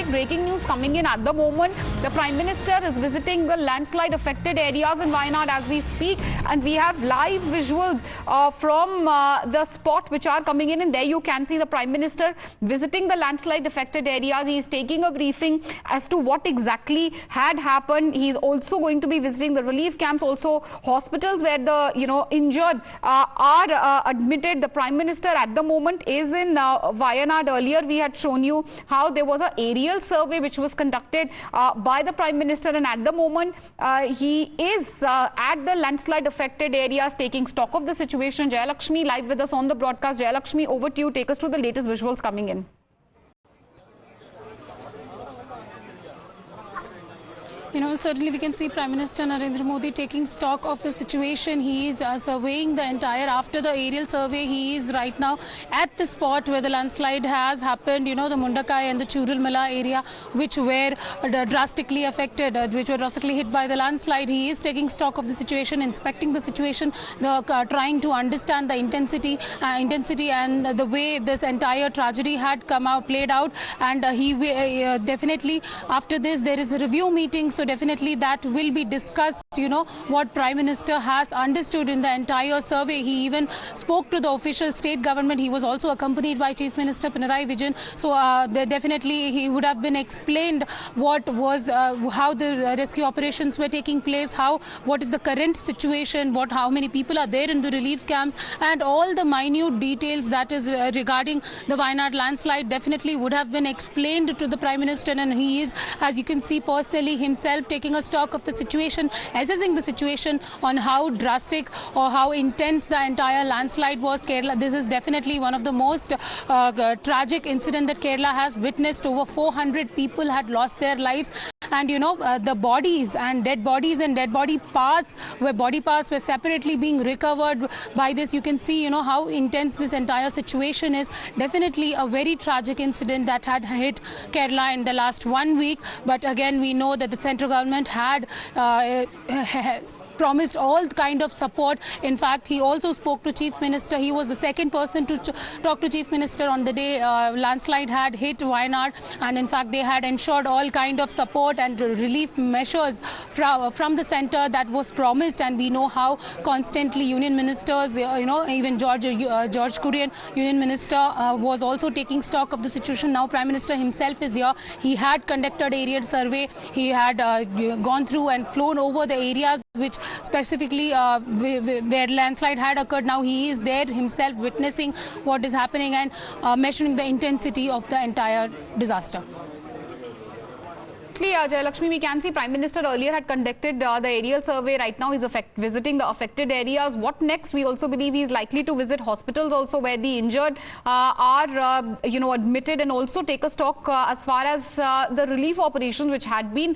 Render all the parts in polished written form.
breaking news coming in at the moment. The Prime Minister is visiting the landslide affected areas in Wayanad as we speak, and we have live visuals from the spot which are coming in, and there you can see the Prime Minister visiting the landslide affected areas. He is taking a briefing as to what exactly had happened. He is also going to be visiting the relief camps, also hospitals where the injured are admitted. The Prime Minister at the moment is in Wayanad. Earlier we had shown you how there was an aerial survey which was conducted by the Prime Minister, and at the moment he is at the landslide affected areas taking stock of the situation. Jayalakshmi live with us on the broadcast. Jayalakshmi, over to you. Take us through the latest visuals coming in. Certainly we can see Prime Minister Narendra Modi taking stock of the situation. He is surveying the entire, after the aerial survey, he is right now at the spot where the landslide has happened, the Mundakai and the Churalmala area, which were drastically affected, which were drastically hit by the landslide. He is taking stock of the situation, inspecting the situation, trying to understand the intensity and the way this entire tragedy had played out. And he definitely, after this, there is a review meeting. So definitely that will be discussed, what Prime Minister has understood in the entire survey. He even spoke to the official state government. He was also accompanied by Chief Minister Pinarayi Vijayan. So definitely he would have been explained what was, how the rescue operations were taking place, what is the current situation, how many people are there in the relief camps, and all the minute details that is regarding the Wayanad landslide definitely would have been explained to the Prime Minister. And he is, as you can see, personally himself taking a stock of the situation, assessing the situation on how drastic or how intense the entire landslide was. Kerala, this is definitely one of the most tragic incident that Kerala has witnessed. Over 400 people had lost their lives, and the bodies and dead body parts were separately being recovered by this. You can see how intense this entire situation is. Definitely a very tragic incident that had hit Kerala in the last 1 week. But again, we know that the central government had promised all kind of support. In fact, he also spoke to Chief Minister. He was the second person to talk to Chief Minister on the day landslide had hit Wayanad, and in fact they had ensured all kind of support and relief measures from the center that was promised. And we know how constantly union ministers, even George Kurian, union minister, was also taking stock of the situation. Now Prime Minister himself is here. He had conducted aerial survey. He had gone through and flown over the areas which specifically where landslide had occurred. Now he is there himself witnessing what is happening and measuring the intensity of the entire disaster. Jayalakshmi, we can see Prime Minister earlier had conducted the aerial survey. Right now he's visiting the affected areas. What next? We also believe he's likely to visit hospitals also where the injured are admitted, and also take a stock as far as the relief operations which had been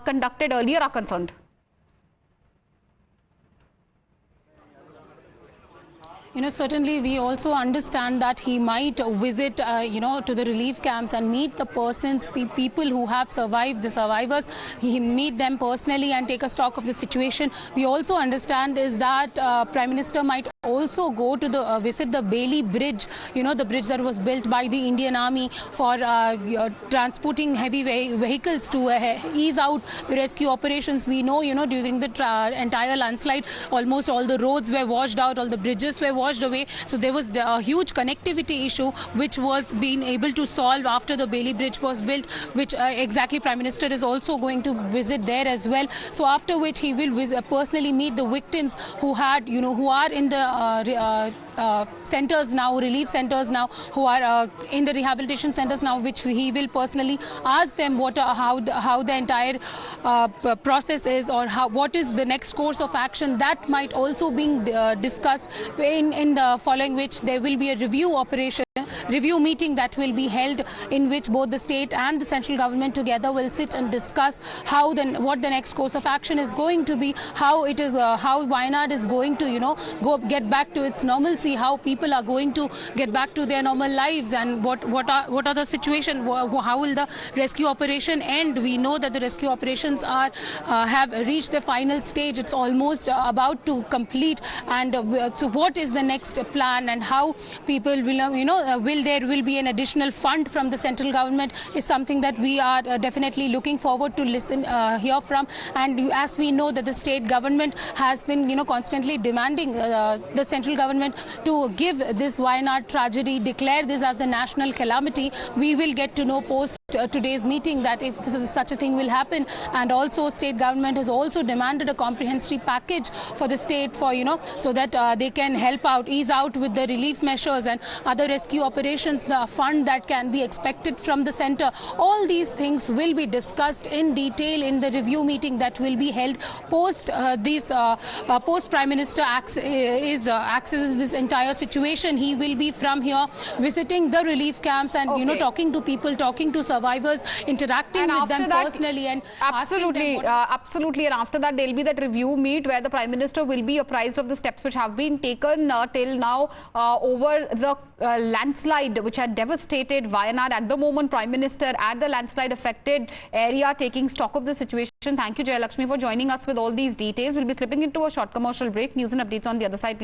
conducted earlier are concerned. Certainly we also understand that he might visit, to the relief camps and meet the persons, people who have survived, the survivors. He meet them personally and take a stock of the situation. We also understand is that Prime Minister might also go to visit the Bailey Bridge, the bridge that was built by the Indian Army for transporting heavy vehicles to ease out the rescue operations. We know, during the entire landslide, almost all the roads were washed out, all the bridges were washed away. So there was a huge connectivity issue which was being able to solve after the Bailey Bridge was built, which exactly Prime Minister is also going to visit there as well. So after which he will personally meet the victims who had, who are in the centers now, relief centers now, who are in the rehabilitation centers now, which he will personally ask them how the entire process is, or what is the next course of action. That might also be discussed in the following, which there will be a review meeting that will be held, in which both the state and the central government together will sit and discuss what the next course of action is going to be, how Wayanad is going to get back to its normalcy. see how people are going to get back to their normal lives, and what are the situation, how will the rescue operation end. We know that the rescue operations have reached the final stage. It's almost about to complete, and so what is the next plan, and how people will will be an additional fund from the central government is something that we are definitely looking forward to hear from. And as we know that the state government has been constantly demanding the central government to give this Wayanad tragedy, declare this as the national calamity. We will get to know post today's meeting that if this is such a thing will happen. And also state government has also demanded a comprehensive package for the state for so that they can help out, ease out with the relief measures and other rescue operations, the fund that can be expected from the center. All these things will be discussed in detail in the review meeting that will be held post post Prime Minister accesses this entire situation. He will be from here visiting the relief camps and talking to people, talking to survivors, interacting with them personally, and absolutely. And after that, there will be that review meet where the Prime Minister will be apprised of the steps which have been taken till now over the landslide which had devastated Wayanad. At the moment, Prime Minister at the landslide affected area taking stock of the situation. Thank you, Jayalakshmi, for joining us with all these details. We'll be slipping into a short commercial break. News and updates on the other side.